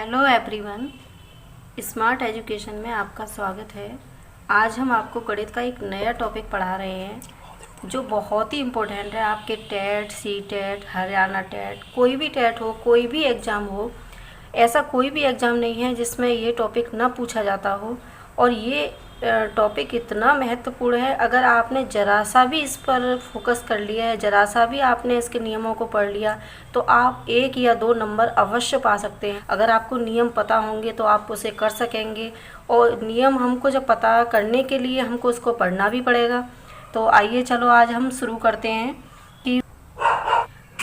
Hello everyone, smart education में आपका स्वागत है। आज हम आपको गणित का एक नया टॉपिक पढ़ा रहे हैं जो बहुत ही इम्पोर्टेंट है। आपके TET, C TET, Haryana TET, कोई भी टेट हो, कोई भी एग्ज़ाम हो, ऐसा कोई भी एग्ज़ाम नहीं है जिसमें ये टॉपिक ना पूछा जाता हो। और ये टॉपिक इतना महत्वपूर्ण है, अगर आपने ज़रा सा भी इस पर फोकस कर लिया है, ज़रा सा भी आपने इसके नियमों को पढ़ लिया, तो आप 1 या 2 नंबर अवश्य पा सकते हैं। अगर आपको नियम पता होंगे तो आप उसे कर सकेंगे, और नियम हमको जब पता करने के लिए हमको उसको पढ़ना भी पड़ेगा। तो आइए चलो आज हम शुरू करते हैं कि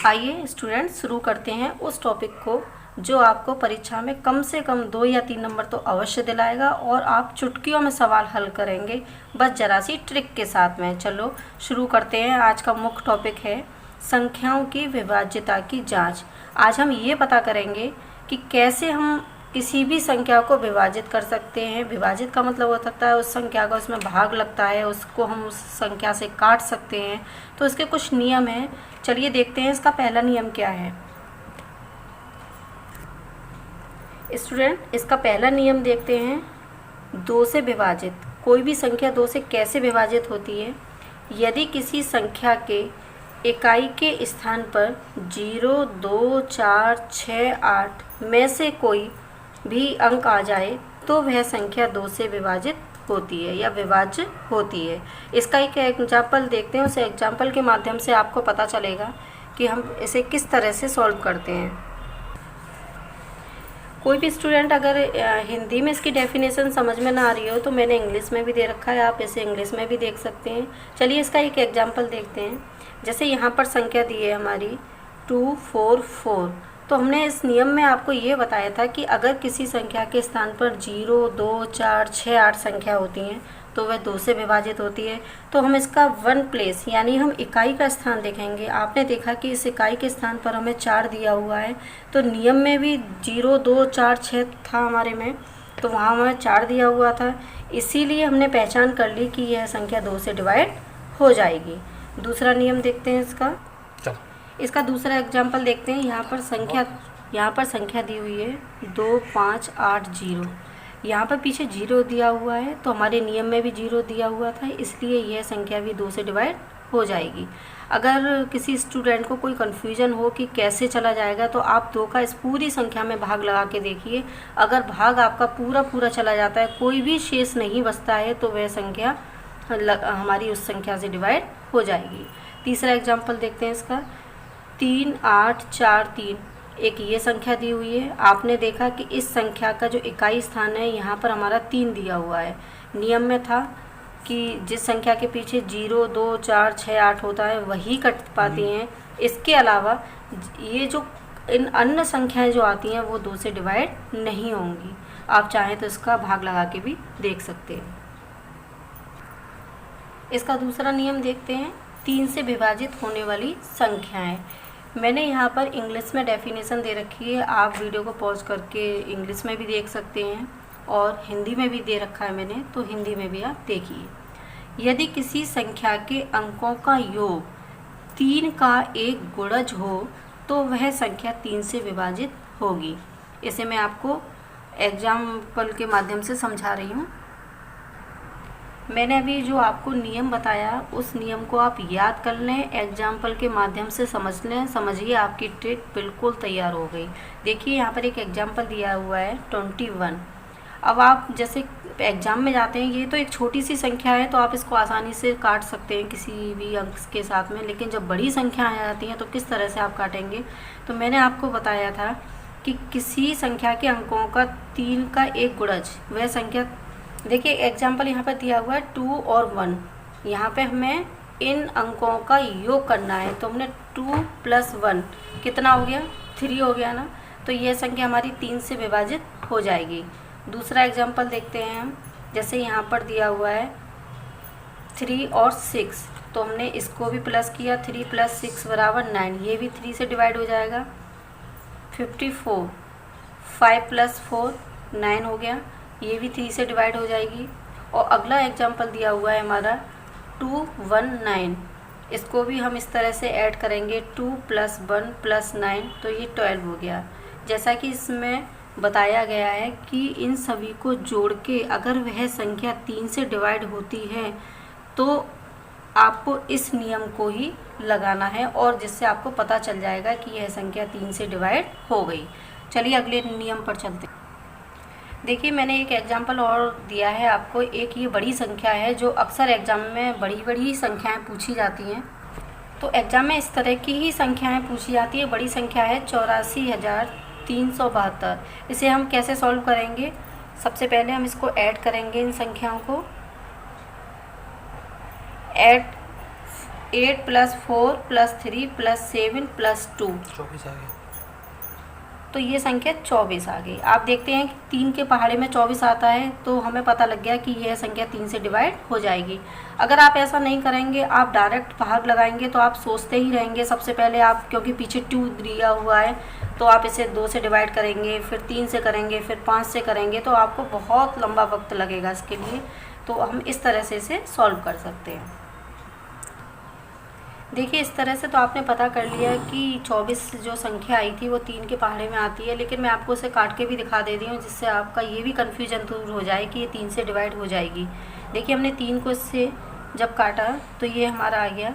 आइए स्टूडेंट शुरू करते हैं उस टॉपिक को जो आपको परीक्षा में कम से कम 2 या 3 नंबर तो अवश्य दिलाएगा, और आप चुटकियों में सवाल हल करेंगे, बस ज़रा सी ट्रिक के साथ में। चलो शुरू करते हैं। आज का मुख्य टॉपिक है संख्याओं की विभाज्यता की जांच। आज हम ये पता करेंगे कि कैसे हम किसी भी संख्या को विभाजित कर सकते हैं। विभाजित का मतलब हो सकता है उस संख्या का उसमें भाग लगता है, उसको हम उस संख्या से काट सकते हैं। तो इसके कुछ नियम हैं, चलिए देखते हैं इसका पहला नियम क्या है। स्टूडेंट, इसका पहला नियम देखते हैं। 2 से विभाजित, कोई भी संख्या 2 से कैसे विभाजित होती है। यदि किसी संख्या के इकाई के स्थान पर 0, 2, 4, 6, 8 में से कोई भी अंक आ जाए तो वह संख्या 2 से विभाजित होती है या विभाज्य होती है। इसका एक एग्जाम्पल देखते हैं। उस एग्जाम्पल के माध्यम से आपको पता चलेगा कि हम इसे किस तरह से सॉल्व करते हैं। कोई भी स्टूडेंट अगर हिंदी में इसकी डेफिनेशन समझ में ना आ रही हो तो मैंने इंग्लिश में भी दे रखा है, आप इसे इंग्लिश में भी देख सकते हैं। चलिए इसका एक एग्जांपल देखते हैं। जैसे यहाँ पर संख्या दी है हमारी 2, 4, 4। तो हमने इस नियम में आपको ये बताया था कि अगर किसी संख्या के स्थान पर 0, 2, 4, 6, 8 संख्या होती हैं तो वह 2 से विभाजित होती है। तो हम इसका 1 प्लेस यानी हम इकाई का स्थान देखेंगे। आपने देखा कि इस इकाई के स्थान पर हमें 4 दिया हुआ है, तो नियम में भी 0, 2, 4, 6 था हमारे में, तो वहाँ हमें 4 दिया हुआ था। इसीलिए हमने पहचान कर ली कि यह संख्या 2 से डिवाइड हो जाएगी। दूसरा नियम देखते हैं इसका दूसरा एग्जाम्पल देखते हैं। यहाँ पर संख्या दी हुई है 2, 5, 8, 0। यहाँ पर पीछे 0 दिया हुआ है, तो हमारे नियम में भी 0 दिया हुआ था, इसलिए यह संख्या भी 2 से डिवाइड हो जाएगी। अगर किसी स्टूडेंट को कोई कन्फ्यूजन हो कि कैसे चला जाएगा, तो आप 2 का इस पूरी संख्या में भाग लगा के देखिए। अगर भाग आपका पूरा चला जाता है, कोई भी शेष नहीं बचता है, तो वह संख्या हमारी उस संख्या से डिवाइड हो जाएगी। तीसरा एग्जाम्पल देखते हैं इसका 3, 8, 4, 3। एक ये संख्या दी हुई है। आपने देखा कि इस संख्या का जो इकाई स्थान है यहाँ पर हमारा 3 दिया हुआ है। नियम में था कि जिस संख्या के पीछे 0, 2, 4, 6, 8 होता है वही कट पाती हैं। इसके अलावा ये जो इन अन्य संख्याएं जो आती हैं वो 2 से डिवाइड नहीं होंगी। आप चाहें तो इसका भाग लगा के भी देख सकते हैं। इसका दूसरा नियम देखते हैं, 3 से विभाजित होने वाली संख्याएं। मैंने यहाँ पर इंग्लिश में डेफिनेशन दे रखी है, आप वीडियो को पॉज करके इंग्लिश में भी देख सकते हैं, और हिंदी में भी दे रखा है मैंने, तो हिंदी में भी आप देखिए। यदि किसी संख्या के अंकों का योग 3 का एक गुणज हो तो वह संख्या 3 से विभाजित होगी। इसे मैं आपको एग्जाम्पल के माध्यम से समझा रही हूँ। मैंने अभी जो आपको नियम बताया उस नियम को आप याद कर लें, एग्जाम्पल के माध्यम से समझ लें। समझिए आपकी ट्रिक बिल्कुल तैयार हो गई। देखिए यहाँ पर एक एग्जाम्पल दिया हुआ है 21। अब आप जैसे एग्ज़ाम में जाते हैं, ये तो एक छोटी सी संख्या है तो आप इसको आसानी से काट सकते हैं किसी भी अंक के साथ में, लेकिन जब बड़ी संख्या आ जाती हैं तो किस तरह से आप काटेंगे। तो मैंने आपको बताया था कि किसी संख्या के अंकों का 3 का एक गुणज, वह संख्या, देखिए एग्जाम्पल यहाँ पर दिया हुआ है 2 और 1। यहाँ पे हमें इन अंकों का योग करना है, तो हमने 2 + 1 कितना हो गया, 3 हो गया ना। तो ये संख्या हमारी 3 से विभाजित हो जाएगी। दूसरा एग्जाम्पल देखते हैं हम। जैसे यहाँ पर दिया हुआ है 3 और 6, तो हमने इसको भी प्लस किया, 3 + 6 = 9, ये भी 3 से डिवाइड हो जाएगा। 54, 5 + 4 9 हो गया, ये भी 3 से डिवाइड हो जाएगी। और अगला एग्जाम्पल दिया हुआ है हमारा 219, इसको भी हम इस तरह से ऐड करेंगे, 2 + 1 + 9, तो ये 12 हो गया। जैसा कि इसमें बताया गया है कि इन सभी को जोड़ के अगर वह संख्या 3 से डिवाइड होती है तो आपको इस नियम को ही लगाना है, और जिससे आपको पता चल जाएगा कि यह संख्या 3 से डिवाइड हो गई। चलिए अगले नियम पर चलते हैं। देखिए मैंने एक एग्जाम्पल और दिया है आपको। एक ये बड़ी संख्या है जो अक्सर एग्जाम में बड़ी बड़ी संख्याएं पूछी जाती हैं। तो एग्जाम में इस तरह की ही संख्याएं पूछी जाती है। बड़ी संख्या है 84,372। इसे हम कैसे सॉल्व करेंगे? सबसे पहले हम इसको ऐड करेंगे, इन संख्याओं को। ऐड 8 + 4 + 3 + 7 + 2, 24 आ गया। तो ये संख्या 24 आ गई। आप देखते हैं कि 3 के पहाड़े में 24 आता है, तो हमें पता लग गया कि यह संख्या 3 से डिवाइड हो जाएगी। अगर आप ऐसा नहीं करेंगे, आप डायरेक्ट भाग लगाएंगे, तो आप सोचते ही रहेंगे। सबसे पहले आप, क्योंकि पीछे 2 दिया हुआ है, तो आप इसे 2 से डिवाइड करेंगे, फिर 3 से करेंगे, फिर 5 से करेंगे, तो आपको बहुत लंबा वक्त लगेगा इसके लिए। तो हम इस तरह से इसे सॉल्व कर सकते हैं। देखिए इस तरह से तो आपने पता कर लिया कि 24 जो संख्या आई थी वो 3 के पहाड़े में आती है, लेकिन मैं आपको उसे काट के भी दिखा दे रही हूँ, जिससे आपका ये भी कन्फ्यूजन दूर हो जाए कि ये 3 से डिवाइड हो जाएगी। देखिए हमने 3 को इससे जब काटा तो ये हमारा आ गया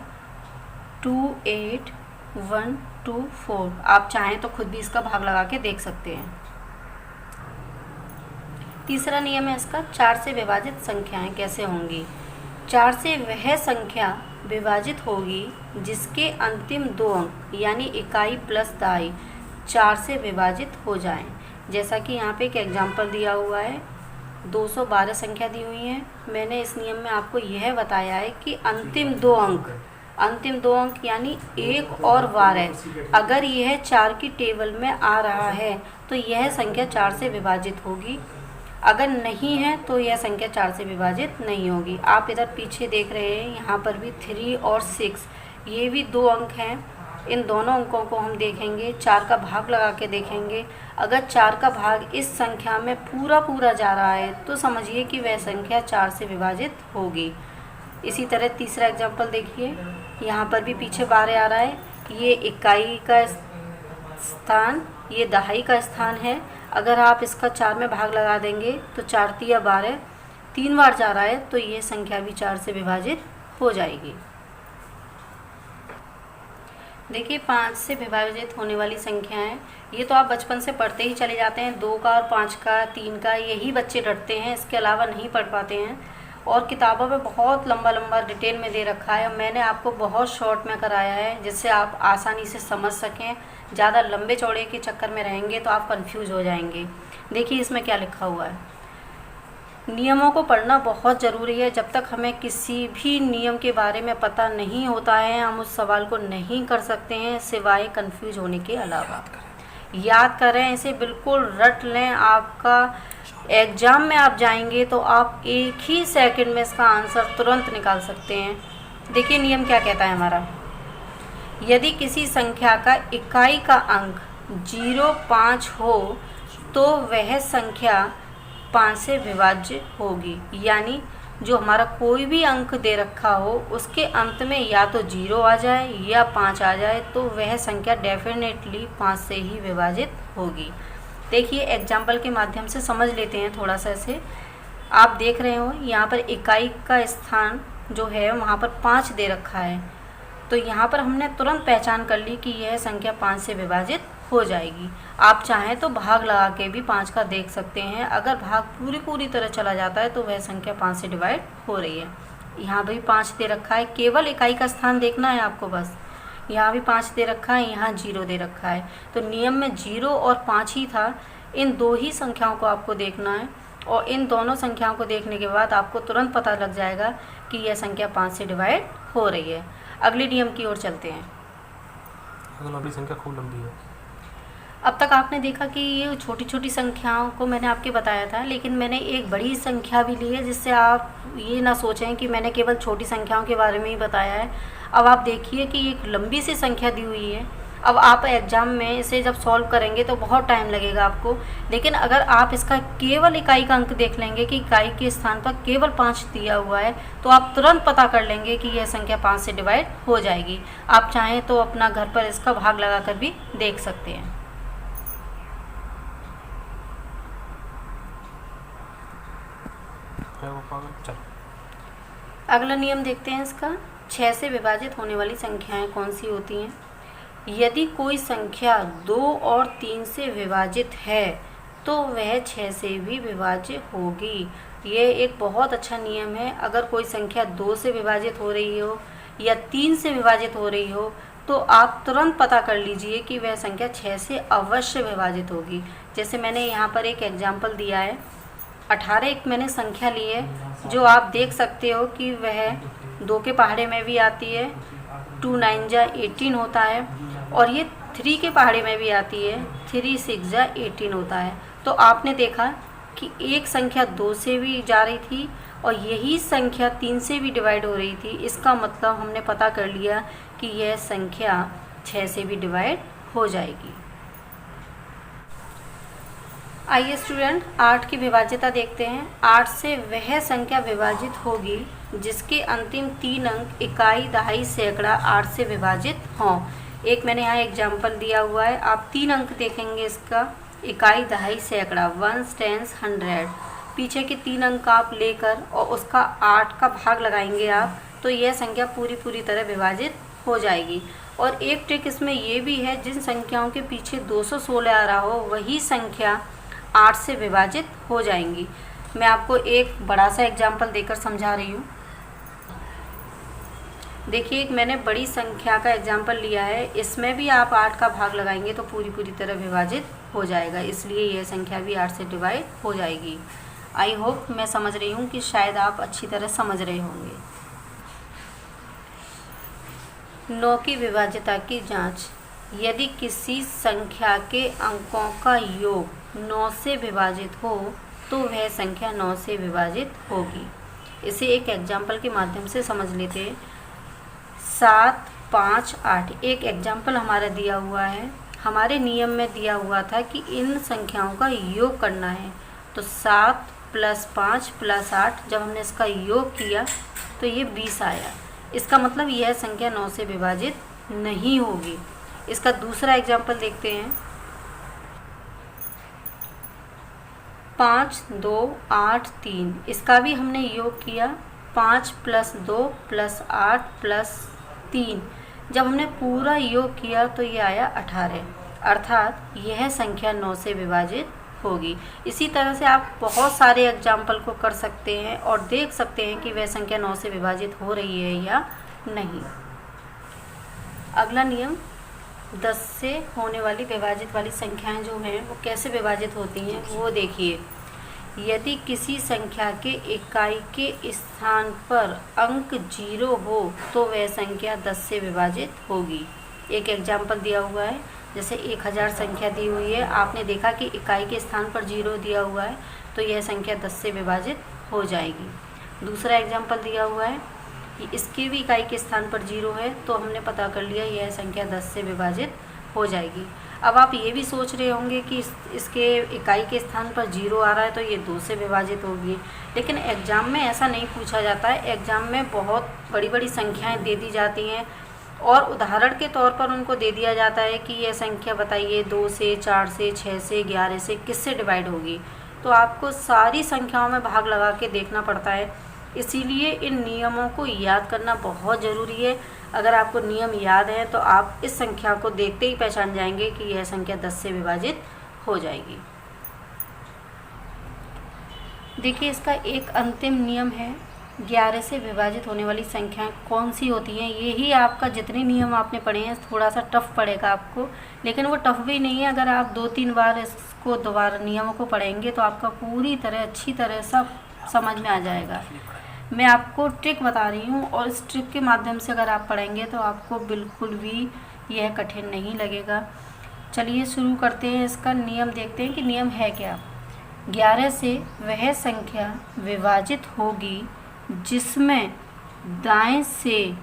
28124। आप चाहें तो खुद भी इसका भाग लगा के देख सकते हैं। तीसरा नियम है इसका, 4 से विभाजित संख्याएं कैसे होंगी। 4 से वह संख्या विभाजित होगी जिसके अंतिम 2 अंक यानी इकाई प्लस दहाई 4 से विभाजित हो जाएं। जैसा कि यहाँ पे एक एग्जाम्पल दिया हुआ है, 212 संख्या दी हुई है। मैंने इस नियम में आपको यह बताया है कि अंतिम 2 अंक यानी 1 और 12, अगर यह 4 की टेबल में आ रहा है तो यह संख्या 4 से विभाजित होगी। अगर नहीं है तो यह संख्या 4 से विभाजित नहीं होगी। आप इधर पीछे देख रहे हैं, यहाँ पर भी 3 और 6, ये भी 2 अंक हैं। इन दोनों अंकों को हम देखेंगे, 4 का भाग लगा के देखेंगे। अगर 4 का भाग इस संख्या में पूरा जा रहा है तो समझिए कि वह संख्या 4 से विभाजित होगी। इसी तरह तीसरा एग्जाम्पल देखिए, यहाँ पर भी पीछे 12 आ रहा है। ये इकाई का स्थान, ये दहाई का स्थान है। अगर आप इसका 4 में भाग लगा देंगे तो 4 तिया 12, 3 बार जा रहा है, तो ये संख्या भी 4 से विभाजित हो जाएगी। देखिए 5 से विभाजित होने वाली संख्याएं, ये तो आप बचपन से पढ़ते ही चले जाते हैं। 2 का और 5 का, 3 का, यही बच्चे डरते हैं, इसके अलावा नहीं पढ़ पाते हैं। और किताबों में बहुत लंबा डिटेल में दे रखा है। मैंने आपको बहुत शॉर्ट में कराया है, जिससे आप आसानी से समझ सकें। ज़्यादा लंबे चौड़े के चक्कर में रहेंगे तो आप कंफ्यूज हो जाएंगे। देखिए इसमें क्या लिखा हुआ है। नियमों को पढ़ना बहुत ज़रूरी है। जब तक हमें किसी भी नियम के बारे में पता नहीं होता है, हम उस सवाल को नहीं कर सकते हैं, सिवाय कंफ्यूज होने के अलावा। याद करें, इसे बिल्कुल रट लें। आपका एग्ज़ाम में आप जाएंगे तो आप 1 ही सेकंड में इसका आंसर तुरंत निकाल सकते हैं। देखिए नियम क्या कहता है हमारा। यदि किसी संख्या का इकाई का अंक 0.5 हो तो वह संख्या 5 से विभाज्य होगी। यानी जो हमारा कोई भी अंक दे रखा हो उसके अंत में या तो 0 आ जाए या 5 आ जाए, तो वह संख्या डेफिनेटली 5 से ही विभाजित होगी। देखिए एग्जाम्पल के माध्यम से समझ लेते हैं थोड़ा सा इसे। आप देख रहे हो यहाँ पर इकाई का स्थान जो है वहाँ पर 5 दे रखा है, तो यहाँ पर हमने तुरंत पहचान कर ली कि यह संख्या 5 से विभाजित हो जाएगी। आप चाहें तो भाग लगा के भी 5 का देख सकते हैं। अगर भाग पूरी तरह चला जाता है तो वह संख्या 5 से डिवाइड हो रही है। यहाँ भी 5 दे रखा है, केवल इकाई का स्थान देखना है आपको बस। यहाँ भी 5 दे रखा है, यहाँ 0 दे रखा है, तो नियम में 0 और 5 ही था। इन 2 ही संख्याओं को आपको देखना है, और इन दोनों संख्याओं को देखने के बाद आपको तुरंत पता लग जाएगा कि यह संख्या 5 से डिवाइड हो रही है। अगले नियम की ओर चलते हैं। लंबी संख्या खूब लंबी है। अब तक आपने देखा कि ये छोटी छोटी संख्याओं को मैंने आपके बताया था, लेकिन मैंने एक बड़ी संख्या भी ली है, जिससे आप ये ना सोचें कि मैंने केवल छोटी संख्याओं के बारे में ही बताया है। अब आप देखिए कि एक लंबी सी संख्या दी हुई है। अब आप एग्ज़ाम में इसे जब सॉल्व करेंगे तो बहुत टाइम लगेगा आपको, लेकिन अगर आप इसका केवल इकाई का अंक देख लेंगे कि इकाई के स्थान पर केवल 5 दिया हुआ है, तो आप तुरंत पता कर लेंगे कि यह संख्या 5 से डिवाइड हो जाएगी। आप चाहें तो अपना घर पर इसका भाग लगा कर भी देख सकते हैं। है वो पागल। चल अगला नियम देखते हैं इसका। 6 से विभाजित होने वाली संख्याएं कौन सी होती हैं? यदि कोई संख्या 2 और 3 से विभाजित है तो वह 6 से भी विभाज्य होगी। ये एक बहुत अच्छा नियम है। अगर कोई संख्या 2 से विभाजित हो रही हो या 3 से विभाजित हो रही हो तो आप तुरंत पता कर लीजिए कि वह संख्या 6 से अवश्य विभाजित होगी। जैसे मैंने यहाँ पर एक एग्जाम्पल दिया है, 18 एक मैंने संख्या ली है जो आप देख सकते हो कि वह 2 के पहाड़े में भी आती है, 2 9 जा 18 होता है, और ये 3 के पहाड़े में भी आती है, 3 6 जा 18 होता है। तो आपने देखा कि एक संख्या 2 से भी जा रही थी और यही संख्या 3 से भी डिवाइड हो रही थी। इसका मतलब हमने पता कर लिया कि यह संख्या 6 से भी डिवाइड हो जाएगी। आइए स्टूडेंट 8 की विभाज्यता देखते हैं। 8 से वह संख्या विभाजित होगी जिसके अंतिम 3 अंक इकाई, दहाई, सैकड़ा 8 से विभाजित हों। एक मैंने यहाँ एग्जाम्पल दिया हुआ है, आप 3 अंक देखेंगे इसका, इकाई, दहाई, सैकड़ा, 1 10 100। पीछे के 3 अंक आप लेकर और उसका 8 का भाग लगाएंगे आप, तो यह संख्या पूरी तरह विभाजित हो जाएगी। और एक ट्रिक इसमें यह भी है, जिन संख्याओं के पीछे 216 आ रहा हो वही संख्या 8 से विभाजित हो जाएंगी। मैं आपको एक बड़ा सा एग्जाम्पल देकर समझा रही हूँ। देखिए, एक मैंने बड़ी संख्या का एग्जाम्पल लिया है, इसमें भी आप 8 का भाग लगाएंगे तो पूरी तरह विभाजित हो जाएगा, इसलिए यह संख्या भी 8 से डिवाइड हो जाएगी। आई होप मैं समझ रही हूँ कि शायद आप अच्छी तरह समझ रहे होंगे। 9 की विभाज्यता की जांच। यदि किसी संख्या के अंकों का योग 9 से विभाजित हो तो वह संख्या 9 से विभाजित होगी। इसे एक एग्जाम्पल के माध्यम से समझ लेते हैं। 7 5 8 एक एग्जाम्पल हमारा दिया हुआ है। हमारे नियम में दिया हुआ था कि इन संख्याओं का योग करना है, तो 7 + 5 + 8 जब हमने इसका योग किया तो ये 20 आया। इसका मतलब यह संख्या 9 से विभाजित नहीं होगी। इसका दूसरा एग्जाम्पल देखते हैं। 5 2 8 3 इसका भी हमने योग किया, 5 + 2 + 8 + 3 जब हमने पूरा योग किया तो ये आया 18, अर्थात यह संख्या 9 से विभाजित होगी। इसी तरह से आप बहुत सारे एग्जाम्पल को कर सकते हैं और देख सकते हैं कि वह संख्या 9 से विभाजित हो रही है या नहीं। अगला नियम, 10 से होने वाली विभाजित वाली संख्याएं जो हैं वो कैसे विभाजित होती हैं वो देखिए। यदि किसी संख्या के इकाई के स्थान पर अंक 0 हो तो वह संख्या 10 से विभाजित होगी। एक एग्जाम्पल दिया हुआ है, जैसे 1000 संख्या दी हुई है, आपने देखा कि इकाई के स्थान पर 0 दिया हुआ है तो यह संख्या 10 से विभाजित हो जाएगी। दूसरा एग्जाम्पल दिया हुआ है कि इसके भी इकाई के स्थान पर 0 है तो हमने पता कर लिया यह संख्या 10 से विभाजित हो जाएगी। अब आप ये भी सोच रहे होंगे कि इसके इकाई के स्थान पर 0 आ रहा है तो ये 2 से विभाजित होगी, लेकिन एग्ज़ाम में ऐसा नहीं पूछा जाता है। एग्ज़ाम में बहुत बड़ी बड़ी संख्याएं दे दी जाती हैं और उदाहरण के तौर पर उनको दे दिया जाता है कि यह संख्या बताइए 2 से, 4 से, 6 से, 11 से किससे डिवाइड होगी। तो आपको सारी संख्याओं में भाग लगा के देखना पड़ता है, इसीलिए इन नियमों को याद करना बहुत ज़रूरी है। अगर आपको नियम याद है तो आप इस संख्या को देखते ही पहचान जाएंगे कि यह संख्या 10 से विभाजित हो जाएगी। देखिए, इसका एक अंतिम नियम है, 11 से विभाजित होने वाली संख्याएं कौन सी होती हैं। यही आपका जितने नियम आपने पढ़े हैं थोड़ा सा टफ पड़ेगा आपको, लेकिन वो टफ भी नहीं है। अगर आप 2-3 बार इसको दोबारा नियमों को पढ़ेंगे तो आपका पूरी तरह अच्छी तरह सब समझ में आ जाएगा। मैं आपको ट्रिक बता रही हूँ और इस ट्रिक के माध्यम से अगर आप पढ़ेंगे तो आपको बिल्कुल भी यह कठिन नहीं लगेगा। चलिए शुरू करते हैं, इसका नियम देखते हैं कि नियम है क्या। 11 से वह संख्या विभाजित होगी जिसमें दाएं से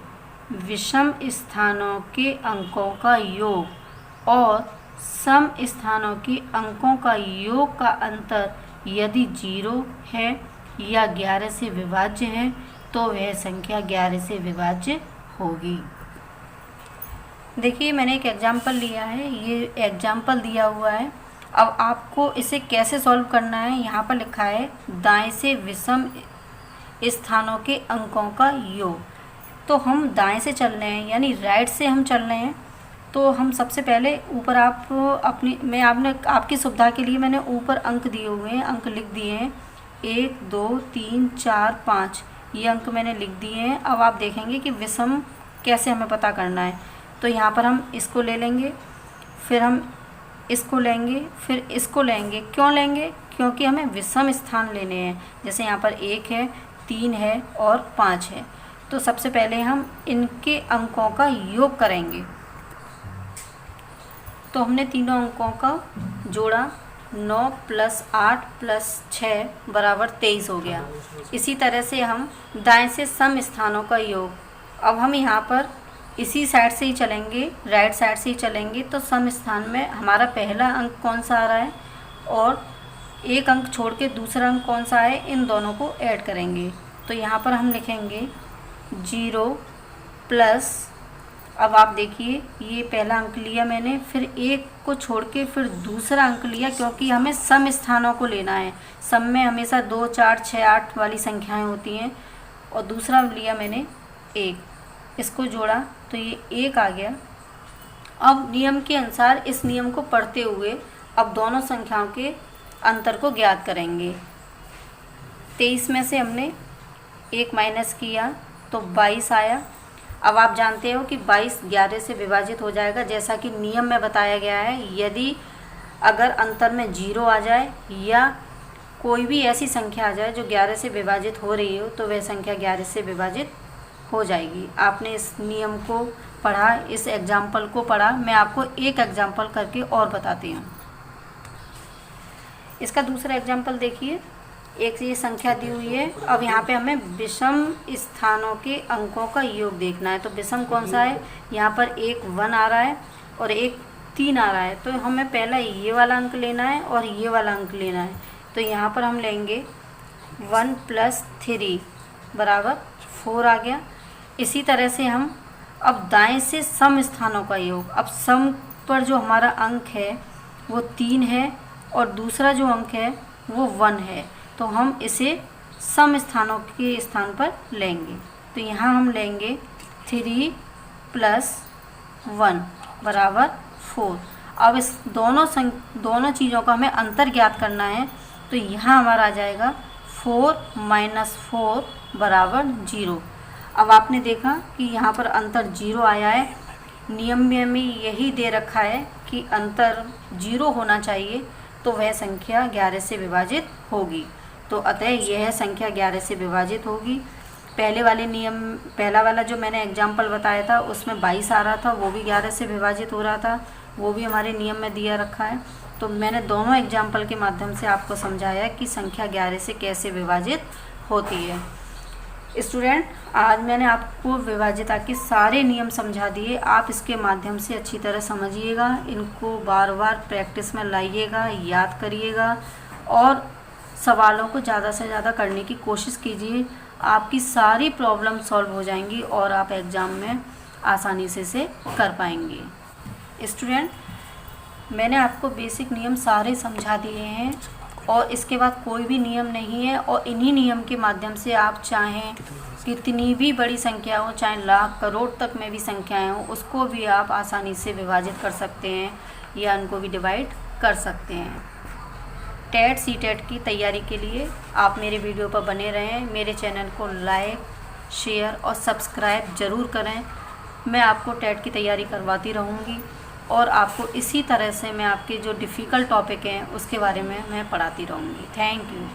विषम स्थानों के अंकों का योग और सम स्थानों के अंकों का योग का अंतर यदि 0 है या 11 से विभाज्य है तो वह संख्या 11 से विभाज्य होगी। देखिए, मैंने एक एग्जाम्पल लिया है, ये एग्जाम्पल दिया हुआ है। अब आपको इसे कैसे सॉल्व करना है, यहाँ पर लिखा है दाएं से विषम स्थानों के अंकों का योग। तो हम दाएं से चल रहे हैं, यानी राइट से हम चल रहे हैं। तो हम सबसे पहले ऊपर आपकी सुविधा के लिए मैंने ऊपर अंक दिए हुए हैं, अंक लिख दिए हैं 1 2 3 4 5, ये अंक मैंने लिख दिए हैं। अब आप देखेंगे कि विषम कैसे हमें पता करना है। तो यहाँ पर हम इसको ले लेंगे, फिर हम इसको लेंगे, फिर इसको लेंगे। क्यों लेंगे? क्योंकि हमें विषम स्थान लेने हैं। जैसे यहाँ पर 1 है, 3 है और 5 है। तो सबसे पहले हम इनके अंकों का योग करेंगे। तो हमने तीनों अंकों का जोड़ा, 9 + 8 + 6 = 23 हो गया। इसी तरह से हम दाएं से सम स्थानों का योग। अब हम यहाँ पर इसी साइड से ही चलेंगे, राइट साइड से ही चलेंगे। तो सम स्थान में हमारा पहला अंक कौन सा आ रहा है और एक अंक छोड़ के दूसरा अंक कौन सा है, इन दोनों को ऐड करेंगे। तो यहाँ पर हम लिखेंगे 0 प्लस, अब आप देखिए ये पहला अंक लिया मैंने, फिर एक को छोड़ के फिर दूसरा अंक लिया, क्योंकि हमें सम स्थानों को लेना है। सम में हमेशा 2 4 6 8 वाली संख्याएं होती हैं। और दूसरा लिया मैंने 1, इसको जोड़ा तो ये 1 आ गया। अब नियम के अनुसार इस नियम को पढ़ते हुए अब दोनों संख्याओं के अंतर को ज्ञात करेंगे। 23 में से हमने 1 माइनस किया तो 22 आया। अब आप जानते हो कि 22 11 से विभाजित हो जाएगा, जैसा कि नियम में बताया गया है। यदि अगर अंतर में 0 आ जाए या कोई भी ऐसी संख्या आ जाए जो 11 से विभाजित हो रही हो, तो वह संख्या 11 से विभाजित हो जाएगी। आपने इस नियम को पढ़ा, इस एग्जाम्पल को पढ़ा। मैं आपको एक एग्जाम्पल करके और बताती हूँ। इसका दूसरा एग्जाम्पल देखिए, एक ये संख्या दी हुई है। अब यहाँ पे हमें विषम स्थानों के अंकों का योग देखना है। तो विषम कौन सा है? यहाँ पर एक 1 आ रहा है और एक 3 आ रहा है। तो हमें पहला ये वाला अंक लेना है और ये वाला अंक लेना है। तो यहाँ पर हम लेंगे 1 + 3 = 4 आ गया। इसी तरह से हम अब दाएं से सम स्थानों का योग। अब सम पर जो हमारा अंक है वो 3 है और दूसरा जो अंक है वो 1 है। तो हम इसे सम स्थानों के स्थान पर लेंगे। तो यहाँ हम लेंगे 3 + 1 = 4। अब इस दोनों चीज़ों का हमें अंतर ज्ञात करना है। तो यहाँ हमारा आ जाएगा 4 - 4 = 0। अब आपने देखा कि यहाँ पर अंतर 0 आया है। नियम में हमें यही दे रखा है कि अंतर 0 होना चाहिए, तो वह संख्या 11 से विभाजित होगी। तो अतः यह संख्या 11 से विभाजित होगी। पहला वाला जो मैंने एग्जाम्पल बताया था उसमें 22 आ रहा था, वो भी 11 से विभाजित हो रहा था, वो भी हमारे नियम में दिया रखा है। तो मैंने दोनों एग्जाम्पल के माध्यम से आपको समझाया कि संख्या 11 से कैसे विभाजित होती है। स्टूडेंट, आज मैंने आपको विभाज्यता के सारे नियम समझा दिए। आप इसके माध्यम से अच्छी तरह समझिएगा, इनको बार बार प्रैक्टिस में लाइएगा, याद करिएगा और सवालों को ज़्यादा से ज़्यादा करने की कोशिश कीजिए। आपकी सारी प्रॉब्लम सॉल्व हो जाएंगी और आप एग्ज़ाम में आसानी से कर पाएंगे। स्टूडेंट, मैंने आपको बेसिक नियम सारे समझा दिए हैं और इसके बाद कोई भी नियम नहीं है। और इन्हीं नियम के माध्यम से आप चाहें कितनी भी बड़ी संख्या हो, चाहे लाख करोड़ तक में भी संख्याएं हो, उसको भी आप आसानी से विभाजित कर सकते हैं या उनको भी डिवाइड कर सकते हैं। टेट सीटेट की तैयारी के लिए आप मेरे वीडियो पर बने रहें। मेरे चैनल को लाइक, शेयर और सब्सक्राइब ज़रूर करें। मैं आपको टेट की तैयारी करवाती रहूँगी और आपको इसी तरह से मैं आपके जो डिफ़िकल्ट टॉपिक हैं उसके बारे में मैं पढ़ाती रहूँगी। Thank you.